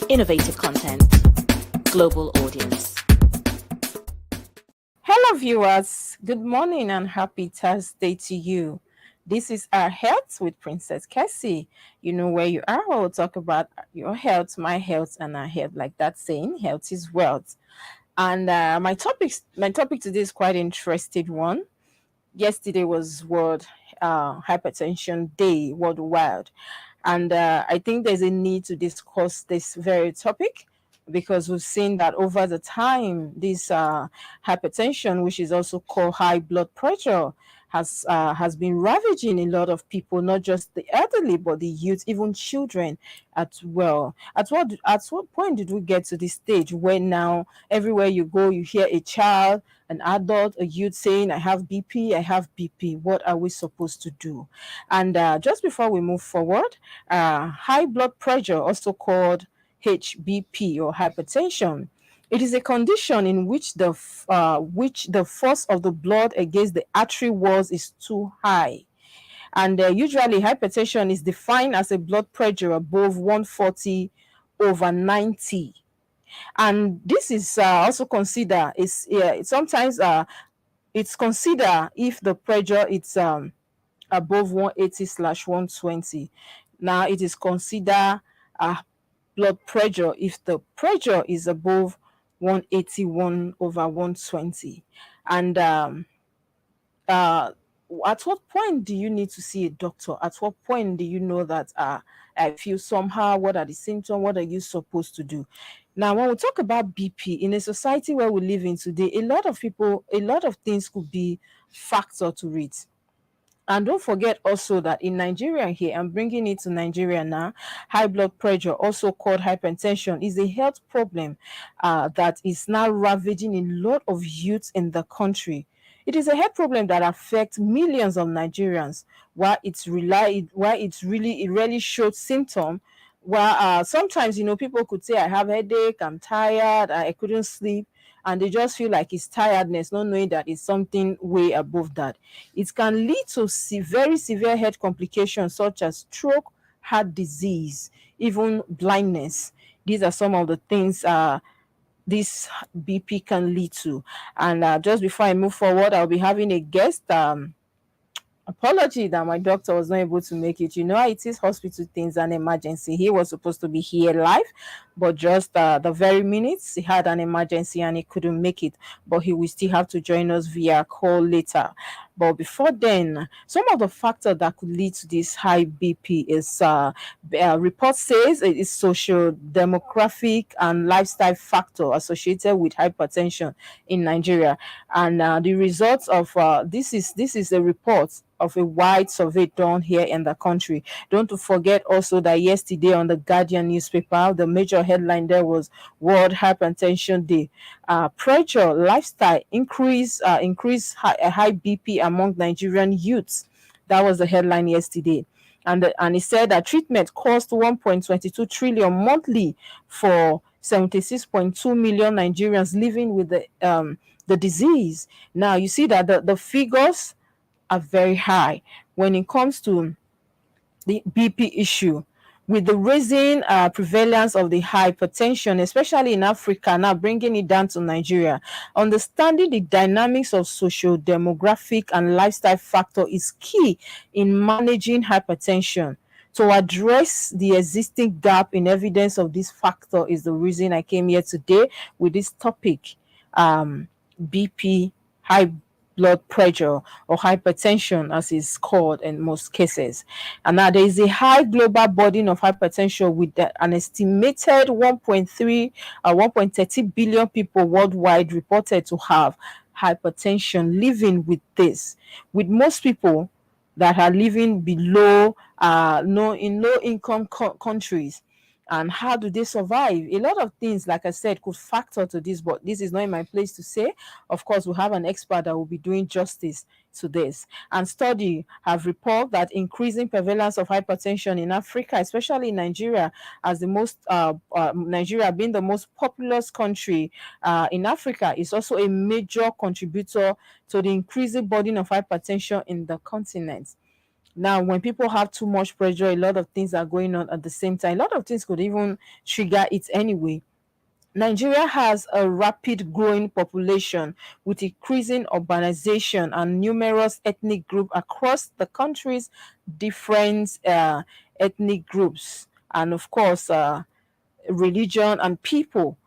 Innovative content. Global audience. Hello, viewers. Good morning and happy Thursday to you. This is Our Health with Princess KESSY. You know where you are. We'll talk about your health, my health, and our health. Like that saying, health is wealth. And my topic today is quite interesting one. Yesterday was World Hypertension Day worldwide, and I think there's a need to discuss this very topic because we've seen that over the time, this hypertension, which is also called high blood pressure, has been ravaging a lot of people, not just the elderly, but the youth, even children as well. At what point did we get to this stage where now everywhere you go, you hear a child, an adult, a youth saying, "I have BP, I have BP." What are we supposed to do? And just before we move forward, high blood pressure, also called HBP or hypertension, it is a condition in which the force of the blood against the artery walls is too high. And usually, hypertension is defined as a blood pressure above 140/90. And this is also considered is sometimes it's considered if the pressure is above 180/120. Now it is considered blood pressure if the pressure is above 181/120. And uh, at what point do you need to see a doctor? At what point do you know that I feel somehow? What are the symptoms? What are you supposed to do? Now, when we talk about BP in a society where we live in today, a lot of people, a lot of things could be factor to it. And don't forget also that in Nigeria here, I'm bringing it to Nigeria now, high blood pressure, also called hypertension, is a health problem that is now ravaging a lot of youth in the country. It is a health problem that affects millions of Nigerians. While it really shows symptom. Well, sometimes people could say, "I have headache, I'm tired, I couldn't sleep," and they just feel like it's tiredness, not knowing that it's something way above that. It can lead to very severe health complications such as stroke, heart disease, even blindness. These are some of the things this BP can lead to. And just before I move forward, I'll be having a guest. Apology that my doctor was not able to make it. You know, it is hospital things an emergency. He was supposed to be here live, but just the very minutes he had an emergency and he couldn't make it. But he will still have to join us via call later. But before then, some of the factors that could lead to this high BP is report says it is social, demographic, and lifestyle factor associated with hypertension in Nigeria. And the results of this is a report of a wide survey done here in the country. Don't forget also that yesterday on the Guardian newspaper, the major headline there was World Hypertension Day. Pressure, lifestyle, increase high BP among Nigerian youths. That was the headline yesterday. And it said that treatment cost 1.22 trillion monthly for 76.2 million Nigerians living with the disease. Now you see that the figures are very high when it comes to the BP issue. With the rising prevalence of the hypertension, especially in Africa, now bringing it down to Nigeria, understanding the dynamics of social, demographic, and lifestyle factor is key in managing hypertension. To address the existing gap in evidence of this factor is the reason I came here today with this topic, BP, high blood pressure or hypertension as it's called in most cases. And now there is a high global burden of hypertension with an estimated 1.30 billion people worldwide reported to have hypertension living with this, with most people that are living below no in low income countries. And how do they survive? A lot of things, like I said, could factor to this, but this is not in my place to say. Of course, we have an expert that will be doing justice to this. And study have reported that increasing prevalence of hypertension in Africa, especially in Nigeria, as the most Nigeria being the most populous country in Africa, is also a major contributor to the increasing burden of hypertension in the continent. Now, when people have too much pressure, a lot of things are going on at the same time. A lot of things could even trigger it anyway. Nigeria has a rapid growing population with increasing urbanization and numerous ethnic groups across the country's different ethnic groups, and of course, religion and people.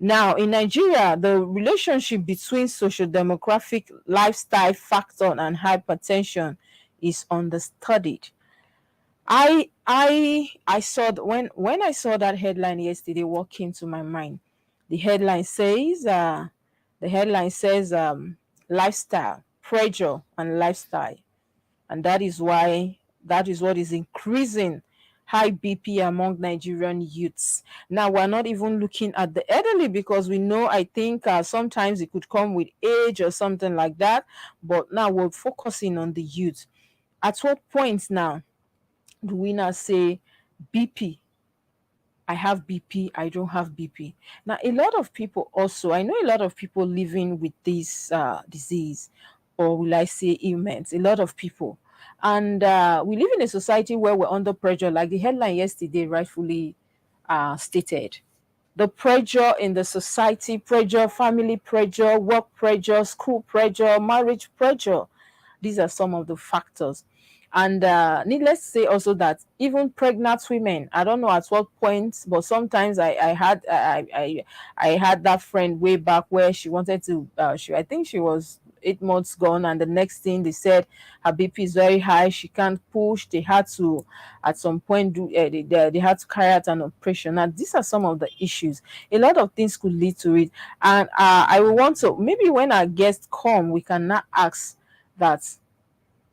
Now, in Nigeria, the relationship between social demographic lifestyle factor and hypertension is understudied. I saw when I saw that headline yesterday, what came to my mind? The headline says the headline says lifestyle, pressure and lifestyle. And that is what is increasing high BP among Nigerian youths. Now, we're not even looking at the elderly because we know, I think sometimes it could come with age or something like that. But now we're focusing on the youth. At what point now do we now say BP? I have BP, I don't have BP. Now, a lot of people also, I know a lot of people living with this disease, or will I say ailments, a lot of people. And we live in a society where we're under pressure, like the headline yesterday rightfully stated. The pressure in the society, pressure, family pressure, work pressure, school pressure, marriage pressure. These are some of the factors. And needless to say also that even pregnant women, I don't know at what point, but sometimes I had that friend way back where she wanted to, I think she was 8 months gone, and the next thing they said her BP is very high, she can't push. They had to at some point do they had to carry out an operation. Now these are some of the issues. A lot of things could lead to it, and I will want to, maybe when our guests come, we can now ask that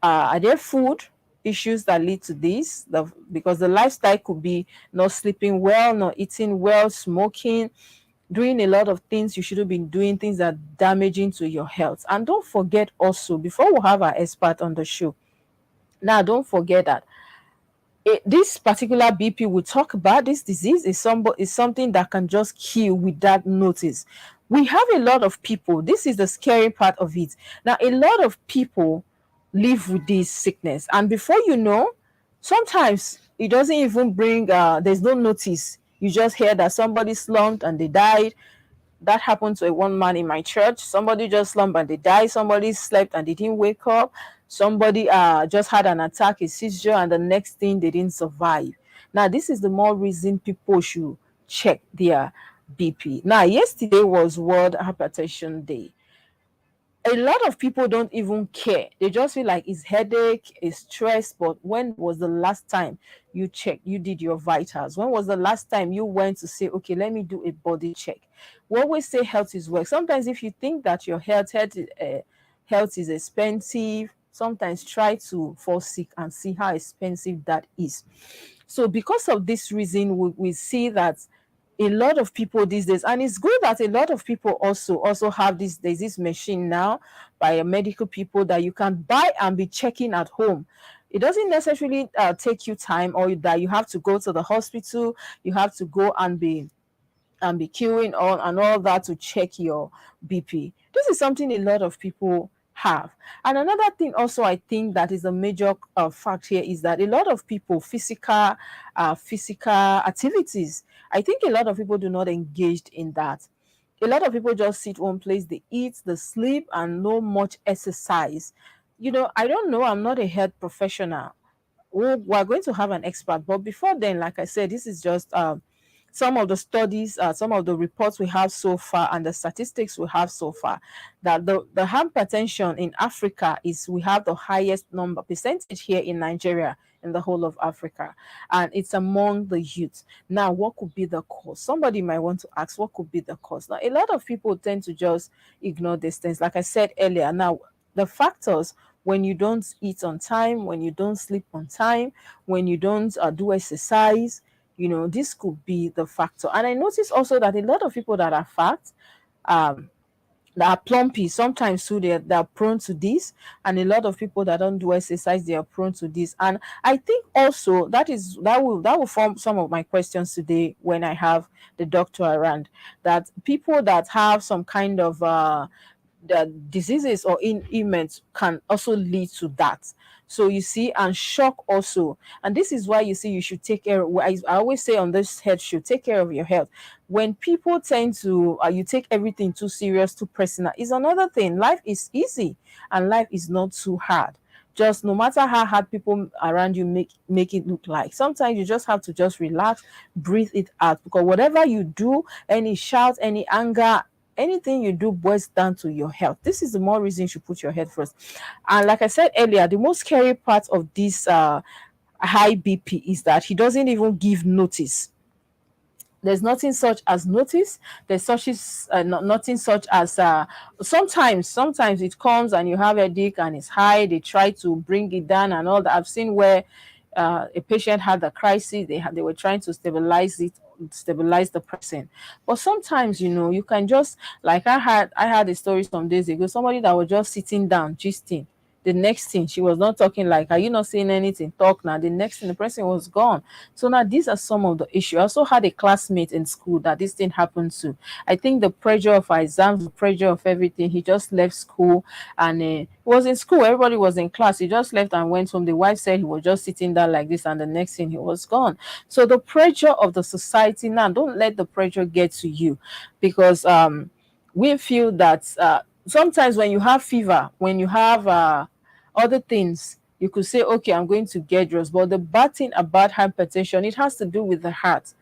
are there food issues that lead to this? Because the lifestyle could be not sleeping well, not eating well, smoking, doing a lot of things you shouldn't be doing, things that are damaging to your health. And don't forget also, before we have our expert on the show, now don't forget that this particular BP we talk about, this disease is something that can just kill without notice. We have a lot of people. This is the scary part of it. Now, a lot of people live with this sickness, and before you know, sometimes it doesn't even bring. There's no notice. You just hear that somebody slumped and they died. That happened to a one man in my church. Somebody just slumped and they died. Somebody slept and they didn't wake up. Somebody just had an attack, a seizure, and the next thing they didn't survive. Now, this is the more reason people should check their BP. Now, yesterday was World Hypertension Day. A lot of people don't even care. They just feel like it's headache, it's stress. But when was the last time you checked, you did your vitals? When was the last time you went to say, okay, let me do a body check? We always say health is wealth. Sometimes if you think that your health is expensive, sometimes try to fall sick and see how expensive that is. So because of this reason, we see that a lot of people these days, and it's good that a lot of people also have this, there's this machine now by medical people that you can buy and be checking at home. It doesn't necessarily take you time, or that you have to go to the hospital, you have to go and be queuing on and all that to check your BP. This is something a lot of people have. And another thing also I think that is a major fact here is that a lot of people physical activities. I think a lot of people do not engage in that. A lot of people just sit one place, they eat, they sleep, and no much exercise. I don't know. I'm not a health professional. We're going to have an expert, but before then, like I said, this is just some of the studies, some of the reports we have so far, and the statistics we have so far, that the hypertension in Africa is, we have the highest number percentage here in Nigeria, in the whole of Africa, and it's among the youth. Now, what could be the cause? Somebody might want to ask, what could be the cause? Now, a lot of people tend to just ignore these things. Like I said earlier, now the factors: when you don't eat on time, when you don't sleep on time, when you don't do exercise, this could be the factor. And I notice also that a lot of people that are fat, um, that are plumpy, sometimes too, they're prone to this. And a lot of people that don't do exercise, they are prone to this. And I think also that will form some of my questions today when I have the doctor around, that people that have some kind of the diseases or ailments can also lead to that. So you see, and shock also. And this is why you see you should take care of, I always say on this head show, take care of your health. When people tend to you take everything too serious, too personal, is another thing. Life is easy and life is not too hard. Just no matter how hard people around you make it look like, sometimes you just have to just relax, breathe it out, because whatever you do, any shout, any anger, anything you do boils down to your health. This is the more reason you should put your head first. And like I said earlier, the most scary part of this high BP is that he doesn't even give notice. There's nothing such as notice. There's such as nothing such as sometimes it comes and you have a headache and it's high. They try to bring it down and all that. I've seen where a patient had a crisis. They were trying to stabilize the person. But sometimes, you can just, like I had a story some days ago. Somebody that was just sitting down gisting. The next thing, she was not talking, like, are you not saying anything? Talk now. The next thing, the person was gone. So now these are some of the issues. I also had a classmate in school that this thing happened to. I think the pressure of our exams, the pressure of everything, he just left school and he was in school. Everybody was in class. He just left and went home. The wife said he was just sitting there like this, and the next thing he was gone. So the pressure of the society now, don't let the pressure get to you, because we feel that sometimes when you have fever, when you have other things, you could say, okay, I'm going to get drugs. But the bad thing about hypertension, it has to do with the heart.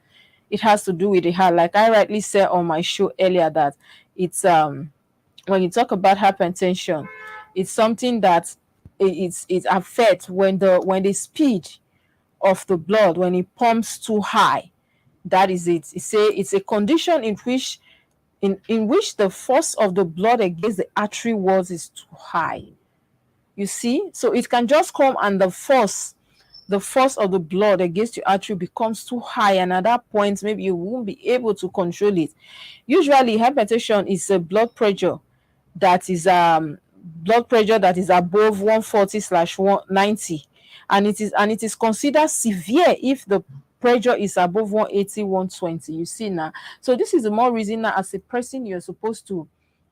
It has to do with the heart. Like I rightly said on my show earlier, that it's when you talk about hypertension, it's something that it affects when the speed of the blood, when it pumps too high. That is it. It's a condition in which the force of the blood against the artery walls is too high. You see, so it can just come and the force of the blood against your artery becomes too high, and at that point maybe you won't be able to control it. Usually hypertension is a blood pressure that is above 140/190, and it is considered severe if the pressure is above 180/120. You see now. So this is the more reason that as a person you're supposed to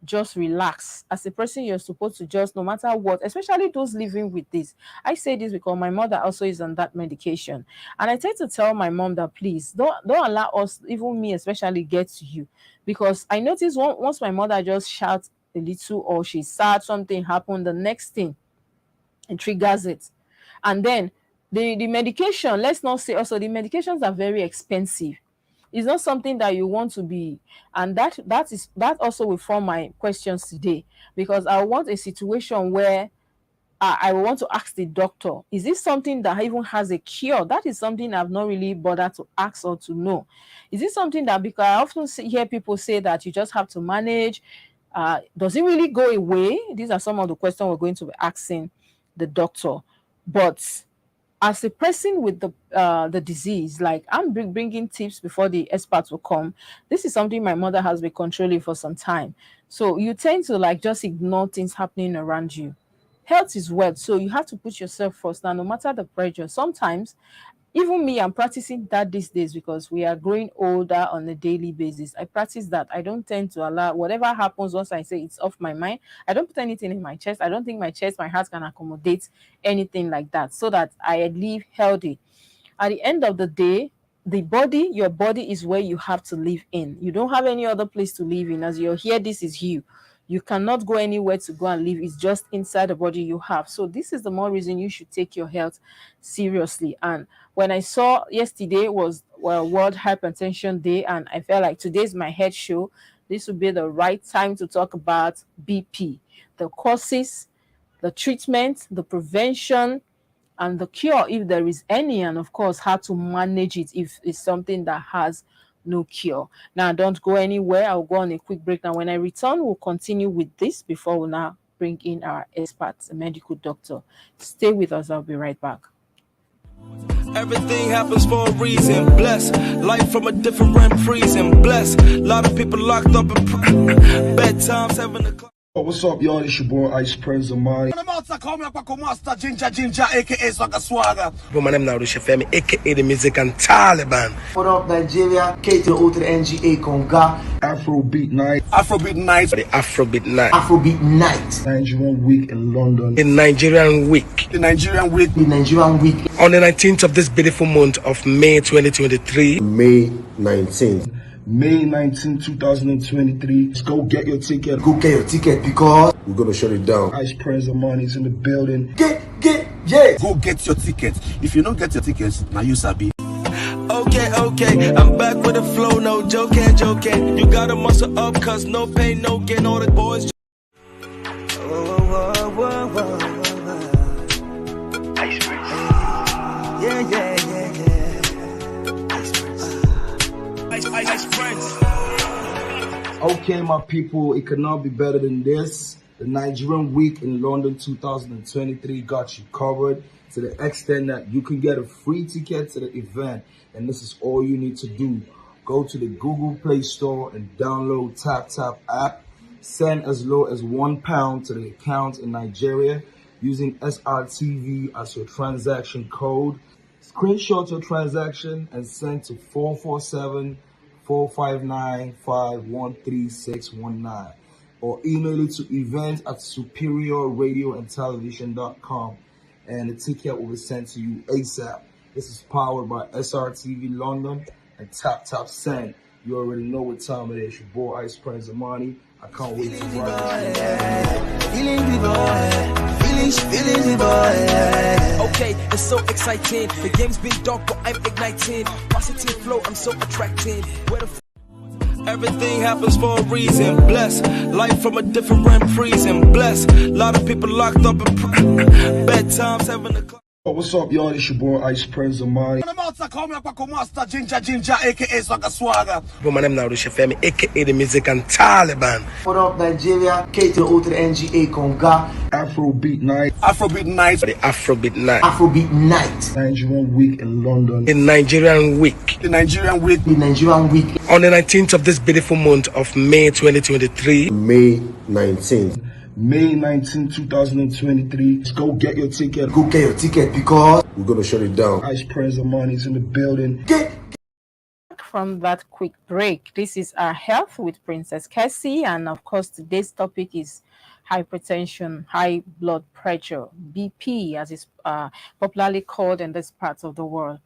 just relax. As a person you're supposed to just, no matter what, especially those living with this. I say this because my mother also is on that medication, and I tend to tell my mom that please don't allow us, even me especially, get to you, because I notice once my mother just shouts a little or she's sad, something happened, the next thing it triggers it. And then the medication, let's not say, also the medications are very expensive. It's not something that you want to be, and that also will form my questions today, because I want a situation where I want to ask the doctor, is this something that even has a cure? That is something I've not really bothered to ask or to know. Is this something that, because I often hear people say that you just have to manage, does it really go away? These are some of the questions we're going to be asking the doctor. But as a person with the disease, like I'm bringing tips before the experts will come. This is something my mother has been controlling for some time. So you tend to like just ignore things happening around you. Health is wealth, so you have to put yourself first. Now, no matter the pressure, sometimes even me, I'm practicing that these days because we are growing older on a daily basis. I practice that. I don't tend to allow whatever happens. Once I say it's off my mind, I don't put anything in my chest. I don't think my chest, my heart can accommodate anything like that, so that I live healthy. At the end of the day, your body is where you have to live in. You don't have any other place to live in. As you're here, this is you. You cannot go anywhere to go and live. It's just inside the body you have. So this is the more reason you should take your health seriously. And when I saw yesterday was World Hypertension Day, and I felt like today's my head show, this would be the right time to talk about BP, the causes, the treatment, the prevention, and the cure if there is any, and of course how to manage it if it's something that has no cure. Now don't go anywhere. I'll go on a quick break. Now when I return, we'll continue with this before we now bring in our experts, a medical doctor. Stay with us. I'll be right back. Everything happens for a reason. Bless life from a different prison. Bless a lot of people locked up in bedtimes having a What's up, y'all? It's your boy Ice Prince of Mine. Master Ginger, aka Swagga Swagga. My name now is Femi, aka the Music and Taliban. What up, Nigeria? K to the O to the NGA Conga. Afrobeat Night. Afrobeat Night. The Afrobeat Night. Afrobeat Night. Nigerian Week in London. The Nigerian Week. The Nigerian Week. The Nigerian Week. On the 19th of this beautiful month of May 2023. May 19th. May 19, 2023. Let's go get your ticket. Go get your ticket because we're gonna shut it down. Ice Prince of Money is in the building. Yeah. Go get your ticket. If you don't get your tickets, now you sabi. Okay, I'm back with the flow, no joking. You gotta muscle up, cause no pain, no gain, all the boys. Ice Prince. Yeah. Ice Prince. Okay, my people, it could not be better than this. The Nigerian Week in London 2023 got you covered to the extent that you can get a free ticket to the event. And this is all you need to do. Go to the Google Play Store and download TapTap app. Send as low as £1 to the account in Nigeria using SRTV as your transaction code. Screenshot your transaction and send to 447-459-513619 or email it to event@superiorradioandtelevision.com and the ticket will be sent to you ASAP. This is powered by SRTV London and TapTap Send. You already know what time it is. Your boy Ice Prince Amani. I can't wait to ride Okay, it's so exciting. The game's been dark, but I'm igniting. Positive flow, I'm so attracting. Where the everything happens for a reason. Bless life from a different prison. Bless a lot of people locked up in bedtimes having a. What's up, y'all? It's your boy Ice Prince of Mine. Master Ginger, aka Swagga Swagga. My name now is Femi, aka the Music and Taliban. What up, Nigeria? K to the O to the NGA Conga. Afrobeat Night. Afrobeat Night. The Afrobeat Night. Afrobeat Night. Nigerian Week in London. The Nigerian Week. The Nigerian Week. The Nigerian Week. On the 19th of this beautiful month of May 2023. May 19th. May 19, 2023. Let's go get your ticket. Go get your ticket because we're gonna shut it down. Ice Prince of Money is in the building. From that quick break, this is our health with Princess KESSY, and of course today's topic is hypertension, high blood pressure, BP as it's popularly called in this part of the world.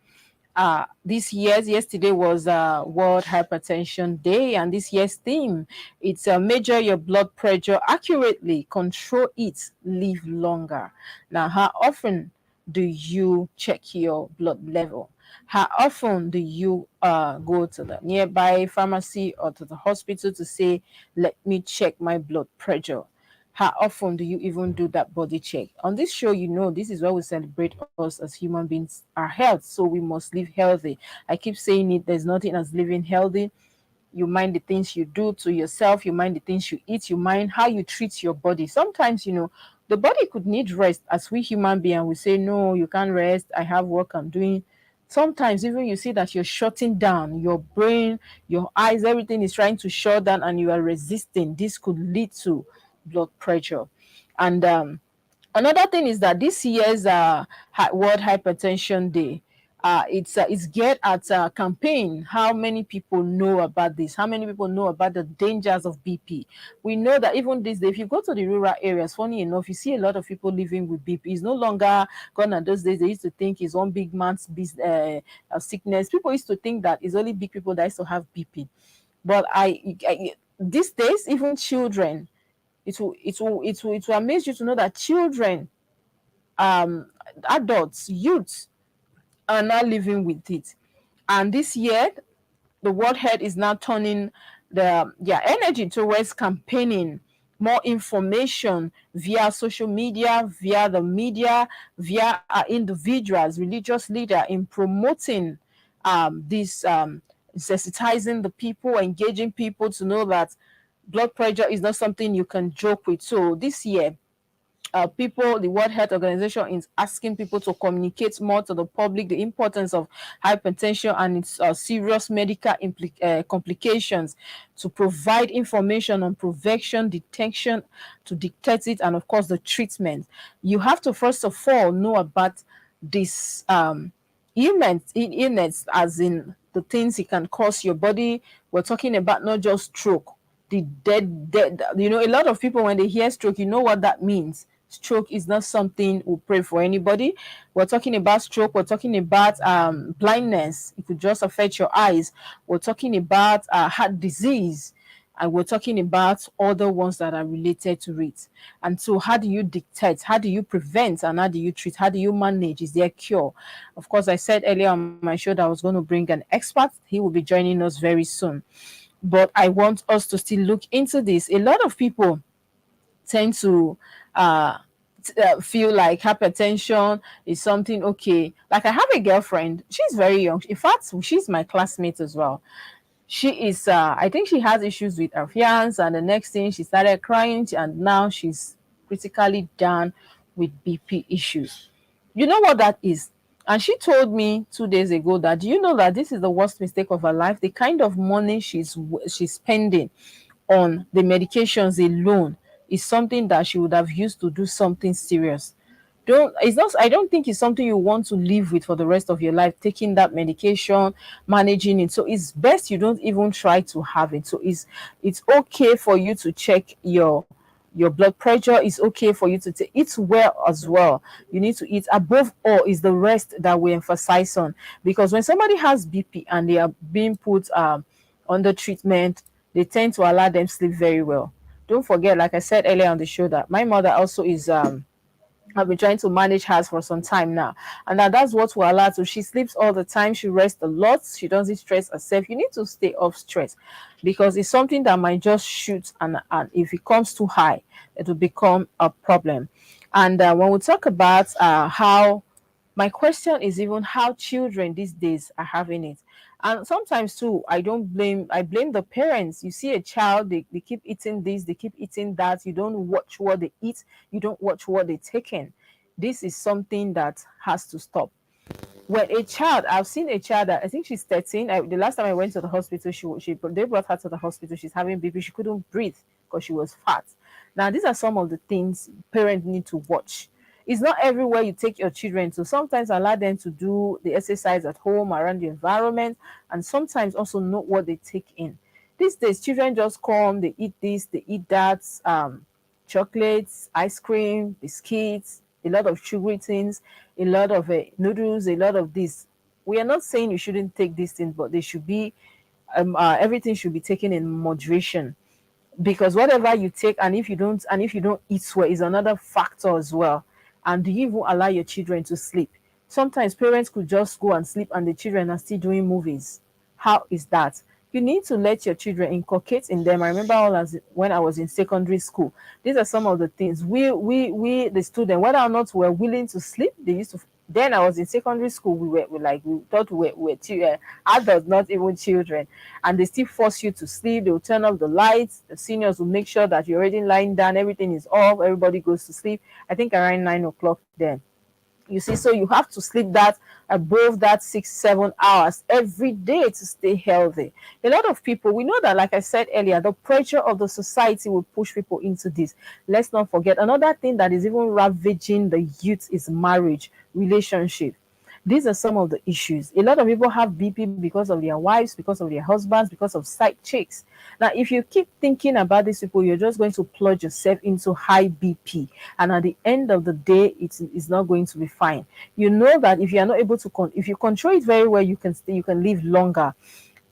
Yesterday was World Hypertension Day, and this year's theme, it's measure your blood pressure accurately, control it, live longer. Now, how often do you check your blood level? How often do you go to the nearby pharmacy or to the hospital to say, let me check my blood pressure? How often do you even do that body check? On this show, you know, this is where we celebrate us as human beings, our health. So we must live healthy. I keep saying it, there's nothing as living healthy. You mind the things you do to yourself. You mind the things you eat. You mind how you treat your body. Sometimes, you know, the body could need rest. As we human beings, we say, no, you can't rest. I have work I'm doing. Sometimes even you see that you're shutting down. Your brain, your eyes, everything is trying to shut down and you are resisting. This could lead to blood pressure. And another thing is that this year's World Hypertension Day, it's geared at a campaign. How many people know about this? How many people know about the dangers of BP? We know that even this day, if you go to the rural areas, funny enough, you see a lot of people living with BP. It's no longer gone at those days. They used to think it's one big man's sickness. People used to think that it's only big people that used to have BP. But these days, even children, it will amaze you to know that children, adults, youths are now living with it. And this year, the World Health is now turning their energy towards campaigning more information via social media, via the media, via individuals, religious leaders in promoting this, sensitizing the people, engaging people to know that blood pressure is not something you can joke with. So this year, people, the World Health Organization is asking people to communicate more to the public the importance of hypertension and its serious medical complications, to provide information on prevention, detection, to detect it, and of course the treatment. You have to first of all know about this illness, as in the things it can cause your body. We're talking about not just stroke, the dead. A lot of people, when they hear stroke, you know what that means. Stroke is not something we pray for anybody. We're talking about stroke. We're talking about blindness. It could just affect your eyes. We're talking about heart disease, and we're talking about other ones that are related to it. And so, how do you dictate? How do you prevent? And how do you treat? How do you manage? Is there a cure? Of course, I said earlier on my show that I was going to bring an expert. He will be joining us very soon. But I want us to still look into this. A lot of people tend to feel like hypertension is something okay. Like, I have a girlfriend, she's very young. In fact, she's my classmate as well. She is, I think she has issues with her fiance, and the next thing she started crying, and now she's critically down with BP issues. You know what that is? And she told me 2 days ago that, do you know that this is the worst mistake of her life? The kind of money she's spending on the medications alone is something that she would have used to do something serious. I don't think it's something you want to live with for the rest of your life, taking that medication, managing it. So it's best you don't even try to have it. So it's okay for you to check your blood pressure. Is okay for you to eat well as well. You need to eat. Above all is the rest that we emphasize on, because when somebody has BP and they are being put under treatment, they tend to allow them sleep very well. Don't forget, like I said earlier on the show, that my mother also is I've been trying to manage hers for some time now. And that's what will allow her to. She sleeps all the time. She rests a lot. She doesn't stress herself. You need to stay off stress, because it's something that might just shoot. And if it comes too high, it will become a problem. And when we talk about how, my question is even how children these days are having it. And sometimes too, I blame the parents. You see a child, they keep eating this, they keep eating that. You don't watch what they eat, you don't watch what they take in. This is something that has to stop. When a child, I've seen a child that I think she's 13. The last time I went to the hospital, they brought her to the hospital. She's having baby. She couldn't breathe because she was fat. Now, these are some of the things parents need to watch. It's not everywhere you take your children to. Sometimes allow them to do the exercise at home around the environment, and sometimes also know what they take in. These days, children just come, they eat this, they eat that, chocolates, ice cream, biscuits, a lot of sugary things, a lot of noodles, a lot of this. We are not saying you shouldn't take these things, but they should be, everything should be taken in moderation, because whatever you take, and if you don't eat well, is another factor as well. And do you even allow your children to sleep? Sometimes parents could just go and sleep and the children are still doing movies. How is that? You need to let your children inculcate in them. I remember when I was in secondary school, these are some of the things we the student, whether or not we're willing to sleep, they used to. Then I was in secondary school. We thought we were adults, not even children, and they still force you to sleep. They will turn off the lights. The seniors will make sure that you're already lying down. Everything is off. Everybody goes to sleep. I think around 9 o'clock. Then you see, so you have to sleep that above that 6-7 hours every day to stay healthy. A lot of people, we know that, like I said earlier, the pressure of the society will push people into this. Let's not forget another thing that is even ravaging the youth is marriage, relationship. These are some of the issues. A lot of people have BP because of their wives, because of their husbands, because of side chicks. Now, if you keep thinking about these people, you're just going to plunge yourself into high BP. And at the end of the day, it's not going to be fine. You know that if you are not able to, if you control it very well, you can live longer.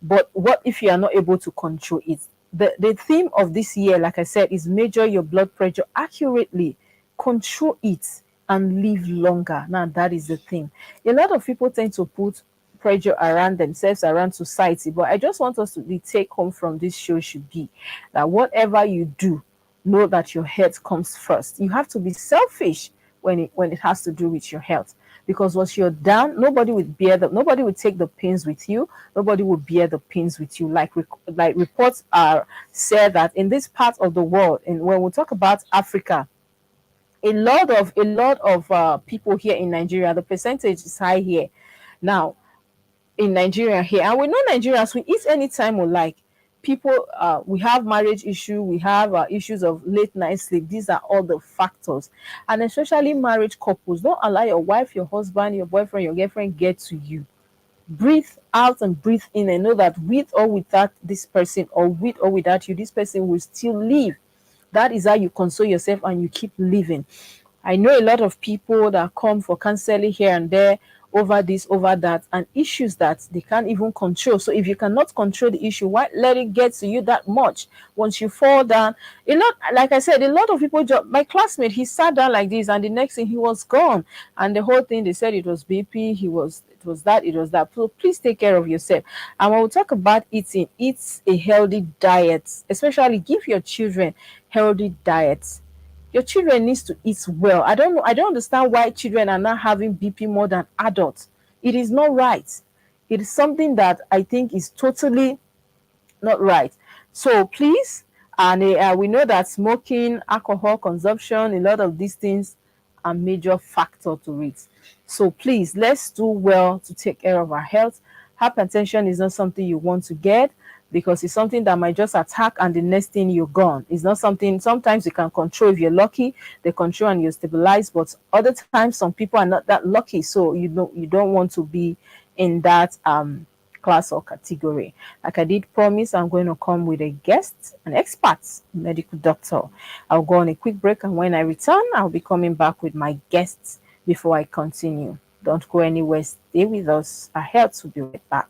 But what if you are not able to control it? The theme of this year, like I said, is measure your blood pressure accurately, control it, and live longer. Now, that is the thing. A lot of people tend to put pressure around themselves, around society, but I just want us to take home from this show should be that whatever you do, know that your health comes first. You have to be selfish when it has to do with your health, because once you're down, nobody will take the pains with you. Nobody will bear the pains with you. Like reports are said that in this part of the world, and when we talk about Africa, a lot of people here in Nigeria, the percentage is high here now in Nigeria here, and we know Nigerians, we eat anytime we like. People, we have marriage issue, we have issues of late night sleep. These are all the factors, and especially marriage couples. Don't allow your wife, your husband, your boyfriend, your girlfriend get to you. Breathe out and breathe in, and know that with or without this person, or with or without you, this person will still live. That is how you console yourself and you keep living. I know a lot of people that come for counseling here and there over this, over that, and issues that they can't even control. So if you cannot control the issue, why let it get to you that much? Once you fall down, a lot, like I said, a lot of people. My classmate, he sat down like this, and the next thing he was gone. And the whole thing, they said it was BP. It was that. It was that. So please take care of yourself. And when we talk about eating, eat a healthy diet. Especially give your children healthy diets. Your children needs to eat well. I don't know. I don't understand why children are not having BP more than adults. It is not right. It is something that I think is totally not right. So please, and we know that smoking, alcohol consumption, a lot of these things are major factor to it. So please, let's do well to take care of our health. Hypertension is not something you want to get, because it's something that might just attack and the next thing you're gone. It's not something, sometimes you can control if you're lucky, they control and you're stabilized, but other times some people are not that lucky. So you don't want to be in that class or category. Like I did promise, I'm going to come with a guest, an expert, medical doctor. I'll go on a quick break, and when I return, I'll be coming back with my guests before I continue. Don't go anywhere. Stay with us. Our health will be right back.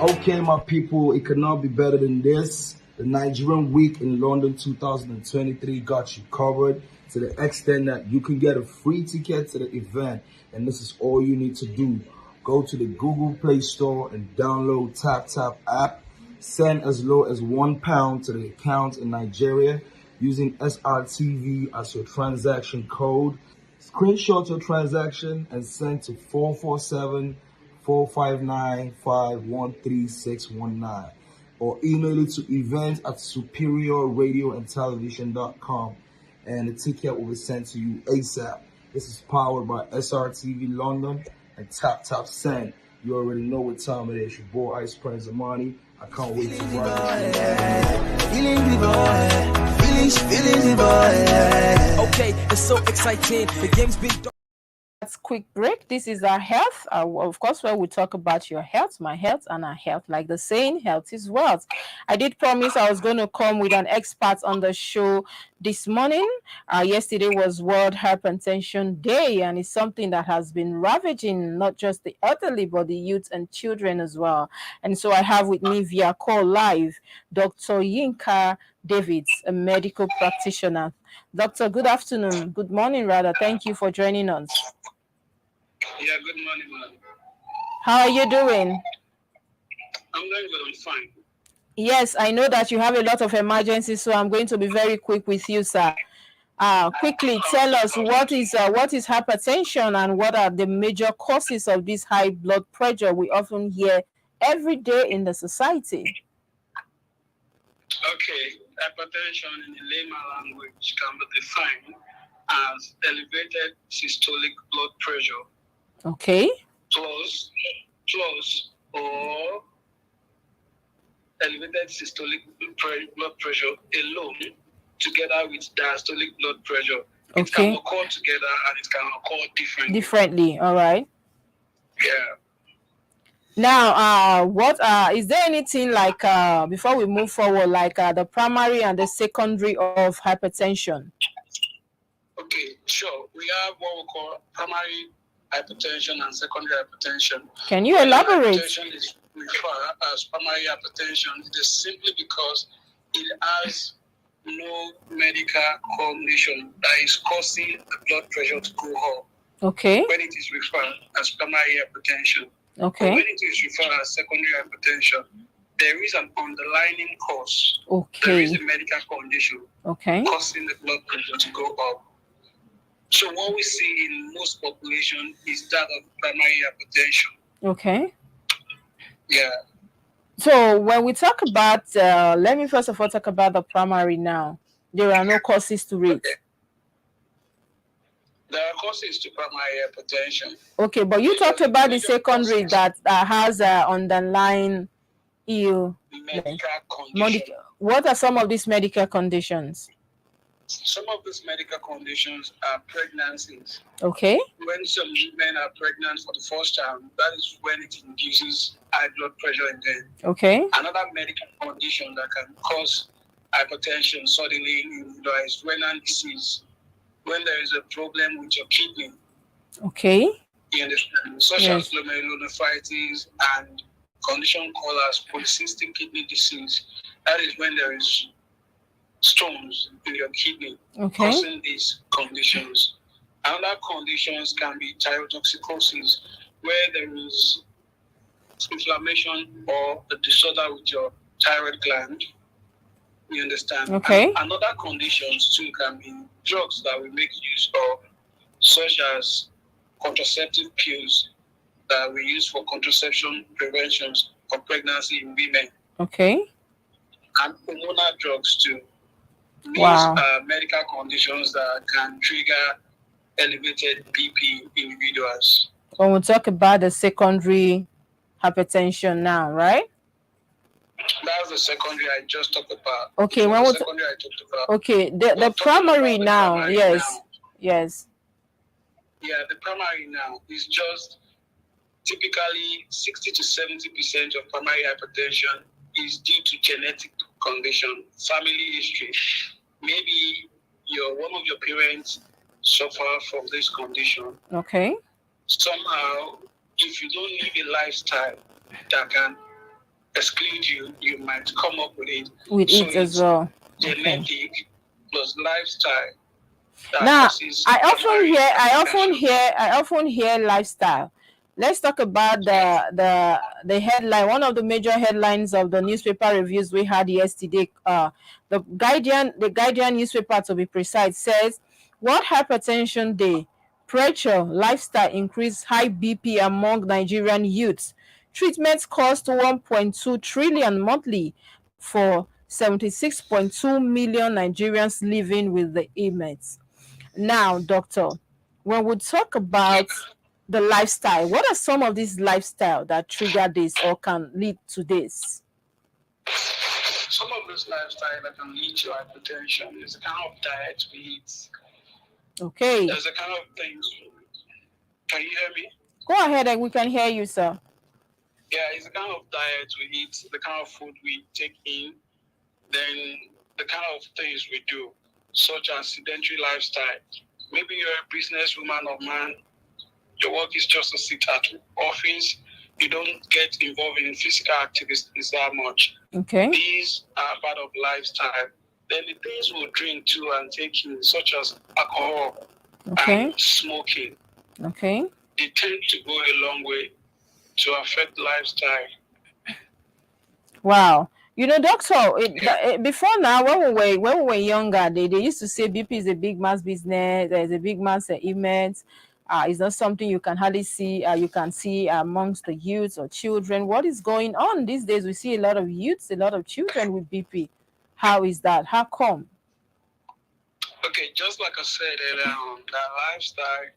Okay, my people, it could not be better than this. The Nigerian Week in London 2023 got you covered to the extent that you can get a free ticket to the event. And this is all you need to do. Go to the Google Play Store and download TapTap app. Send as low as £1 to the account in Nigeria using SRTV as your transaction code. Screenshot your transaction and send to 447-459-513619 or email it to event@superiorradioandtelevision.com, and the ticket will be sent to you ASAP. This is powered by SRTV London and TapTap Send. You already know what time it is. Your boy Ice Prince Amani. I can't wait to ride this. Okay, it's so exciting. The game's been done. That's quick break. This is our health. Of course, where we talk about your health, my health, and our health. Like the saying, health is wealth. I did promise I was going to come with an expert on the show this morning. Yesterday was World Hypertension Day, and it's something that has been ravaging not just the elderly, but the youth and children as well. And so I have with me via call live Dr. Yinka Davids, a medical practitioner. Doctor, good afternoon. Good morning, rather. Thank you for joining us. Yeah, good morning, madam. How are you doing? I'm doing good. I'm fine. Yes, I know that you have a lot of emergencies, so I'm going to be very quick with you, sir. Quickly tell us what is hypertension and what are the major causes of this high blood pressure we often hear every day in the society. Okay, hypertension in the layman language can be defined as elevated systolic blood pressure. Okay. Plus or elevated systolic blood pressure alone together with diastolic blood pressure. Okay. It can occur together and it can occur differently. All right. Yeah. Now, what is there anything like before we move forward, like the primary and the secondary of hypertension? Okay, sure. We have what we call primary hypertension and secondary hypertension. Can you elaborate? Hypertension is referred as primary hypertension. It is simply because it has no medical condition that is causing the blood pressure to go up. Okay. When it is referred as primary hypertension. Okay. But when it is referred as secondary hypertension, there is an underlying cause. Okay. There is a medical condition. Okay. Causing the blood pressure to go up. So what we see in most population is that of primary hypertension. Okay. Yeah. So when we talk about, let me first of all talk about the primary now. There are no causes to it. Okay. There are causes to primary hypertension. Okay, but you talked about the secondary that has underlying ill medical condition. What are some of these medical conditions? Some of these medical conditions are pregnancies. Okay. When some women are pregnant for the first time, that is when it induces high blood pressure in them. Okay. Another medical condition that can cause hypertension suddenly is renal disease. When there is a problem with your kidney. Okay. You understand? Such as glomerulonephritis and condition called as polycystic kidney disease. That is when there is stones in your kidney causing these conditions. Other conditions can be thyrotoxicosis, where there is inflammation or a disorder with your thyroid gland. You understand? Okay. And other conditions too can be drugs that we make use of, such as contraceptive pills that we use for contraception preventions for pregnancy in women. Okay. And hormonal drugs too. These are medical conditions that can trigger elevated BP in individuals. When we talk about the secondary hypertension now, right? That's the secondary I just talked about. Okay, when we secondary I talked about. Okay, the primary now, primary yes. Now. Yes. Yeah, the primary now is just typically 60 to 70% of primary hypertension is due to genetic condition, family history. Maybe one of your parents suffer from this condition. Okay. Somehow, if you don't live a lifestyle that can exclude you, you might come up with it. With so it as well. Genetic plus lifestyle. Now, I often hear lifestyle. Let's talk about the headline. One of the major headlines of the newspaper reviews we had yesterday. The Guardian newspaper, to be precise, says World Hypertension Day. Pressure, lifestyle increase high BP among Nigerian youths. Treatments cost 1.2 trillion monthly for 76.2 million Nigerians living with the ailments. Now, doctor, when we talk about the lifestyle, what are some of these lifestyle that trigger this or can lead to this? Some of this lifestyle that can lead to hypertension is the kind of diet we eat. Okay. There's a kind of things. Can you hear me? Go ahead, and we can hear you, sir. Yeah, it's the kind of diet we eat, the kind of food we take in, then the kind of things we do, such as sedentary lifestyle. Maybe you're a businesswoman or man, your work is just to sit at office, you don't get involved in physical activities that much. Okay. These are part of lifestyle. Then the things we'll drink too and take in, such as alcohol and smoking. Okay. They tend to go a long way to affect lifestyle. Wow. You know, doctor, before now, when we were younger, they used to say BP is a big man's business. There's a big man's event. It's not something you can hardly see. You can see amongst the youths or children. What is going on these days? We see a lot of youths, a lot of children with BP. How is that? How come? Okay, just like I said earlier on, that lifestyle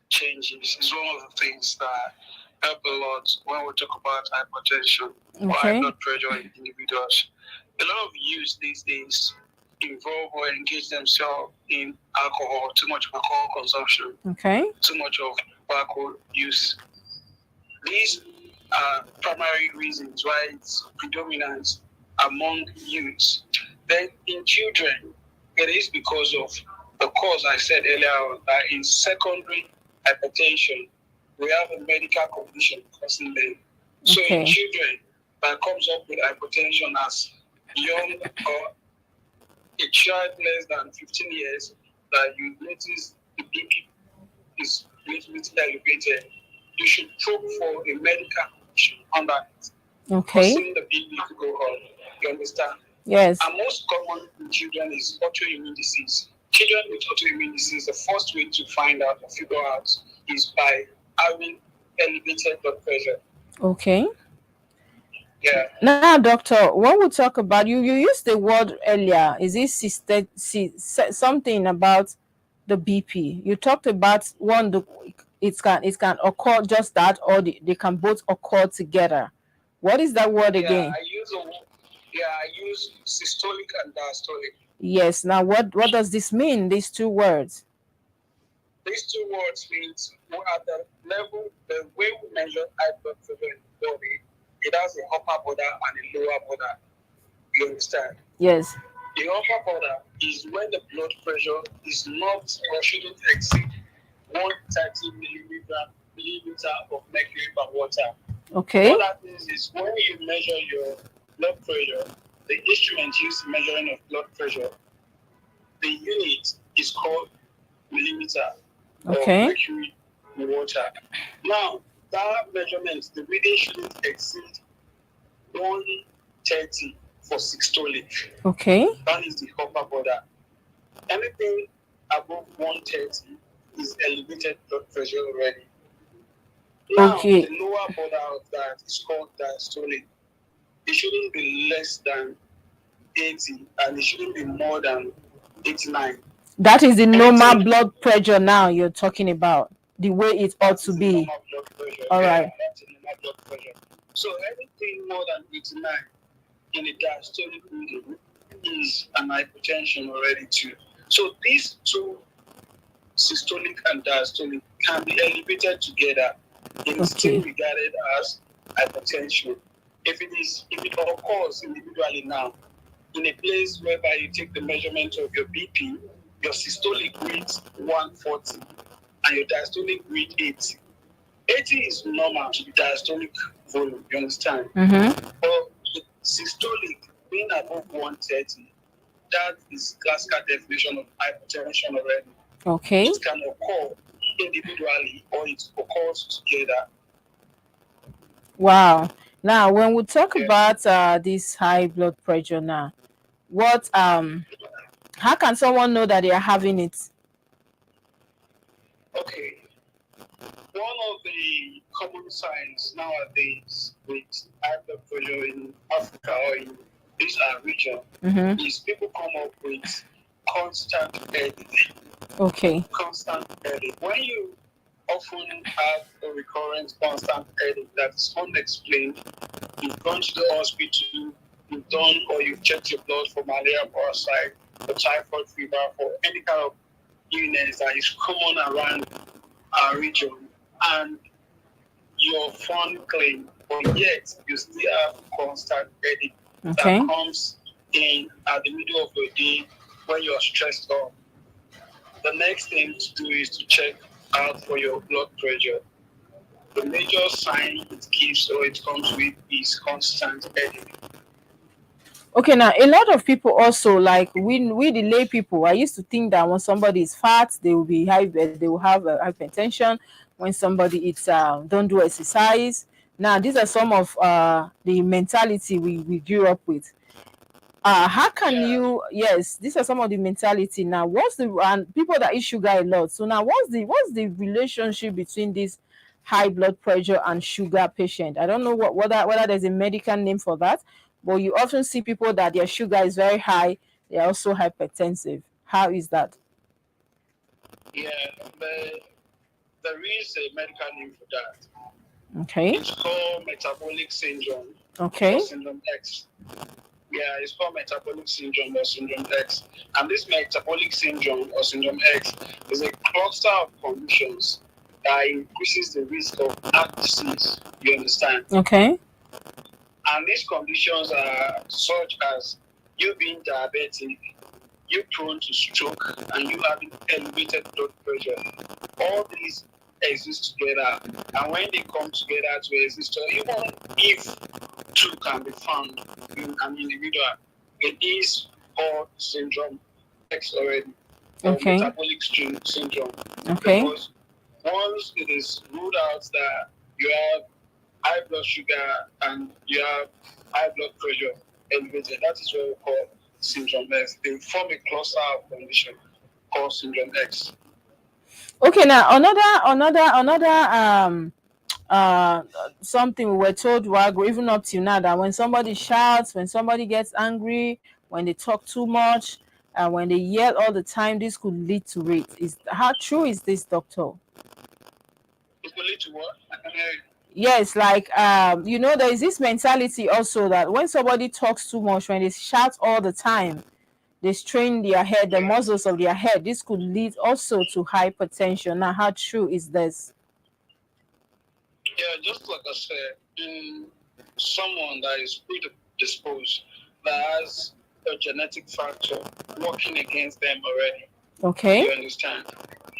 changes is one of the things that help a lot when we talk about hypertension or high blood pressure in individuals. A lot of youth these days involve or engage themselves in alcohol, too much alcohol consumption, too much of tobacco use. These are primary reasons why it's predominant among youths. Then in children, it is because of the cause I said earlier on, that in secondary hypertension, we have a medical condition causing them. So in children that comes up with hypertension as young or a child less than 15 years, that you notice the BP is little bit elevated, you should probe for a medical condition under it. Causing the BP to go on. You understand? Yes. And most common in children is autoimmune disease. children with autoimmune disease, the first way to find out or figure out is by having elevated blood pressure. Okay. Yeah. Now, doctor, when we talk about you used the word earlier. Is it something about the BP? You talked about it can occur just that, or they can both occur together. What is that word again? I use systolic and diastolic. Yes. Now, what does this mean? These two words. These two words means at the level, the way we measure high blood pressure in the body, it has a upper border and a lower border. You understand? Yes. The upper border is when the blood pressure is not or shouldn't exceed 130 millimeter of mercury per water. Okay. What that means is when you measure your blood pressure, the instrument used in measuring of blood pressure, the unit is called millimeter of mercury in water. Now, that measurement, the reading shouldn't exceed 130 for systolic. Okay. That is the upper border. Anything above 130 is elevated blood pressure already. Now, the lower border of that is called diastolic. It shouldn't be less than 80 and it shouldn't be more than 89. That is the normal blood pressure now you're talking about, the way it ought to be. All right. That's the normal blood pressure. So anything more than 89 in the diastolic reading is an hypertension already too. So these two, systolic and diastolic, can be elevated together. It is still regarded as hypertension. If it occurs individually now, in a place whereby you take the measurement of your BP, your systolic reads 140 and your diastolic reads 80. 80 is normal to the diastolic volume, you understand? Mm-hmm. But the systolic being above 130, that is classical definition of hypertension already. Okay. It can occur individually or it occurs together. Wow. Now, when we talk about this high blood pressure now, how can someone know that they are having it? Okay. One of the common signs nowadays with high blood pressure in Africa or in this region is people come up with constant headache. Okay. Constant headache. When you often have a recurrent constant headache that is unexplained, you've gone to the hospital, you've done or you've checked your blood for malaria parasite, for typhoid fever, for any kind of illness that is common around our region, and you're found clean, but yet you still have constant headache that comes in at the middle of the day when you're stressed out. The next thing to do is to check out for your blood pressure. The major sign it gives or it comes with is constant headache. Okay, now a lot of people also, like we the lay people, I used to think that when somebody is fat, they will be high, they will have hypertension. When somebody eats, don't do exercise. Now these are some of the mentality we grew up with. How can you? Yes, these are some of the mentality. Now, what's the and people that eat sugar a lot? So now, what's the relationship between this high blood pressure and sugar patient? I don't know whether there's a medical name for that, but you often see people that their sugar is very high. They're also hypertensive. How is that? Yeah, there is a medical name for that. Okay. It's called metabolic syndrome. Okay. Or syndrome X. Yeah, it's called metabolic syndrome or syndrome X. And this metabolic syndrome or syndrome X is a cluster of conditions that increases the risk of heart disease. You understand? Okay. And these conditions are such as you being diabetic, you prone to stroke, and you having elevated blood pressure. All these exist together, and when they come together to exist, even if two can be found in an individual, it is called syndrome X already, or metabolic syndrome. Okay. Because once it is ruled out that you have high blood sugar and you have high blood pressure elevated, that is what we call syndrome X. They form a cluster of condition. called syndrome X. Okay, now another something we were told while ago, even up till now, that when somebody shouts, when somebody gets angry, when they talk too much, when they yell all the time, this could lead to it. Is how true is this, doctor? It will lead to what? I can hear you. Yes, like there is this mentality also that when somebody talks too much, when they shout all the time, they strain their head, the muscles of their head. This could lead also to hypertension. Now, how true is this? Yeah, just like I said, in someone that is predisposed, that has a genetic factor working against them already. Okay. You understand?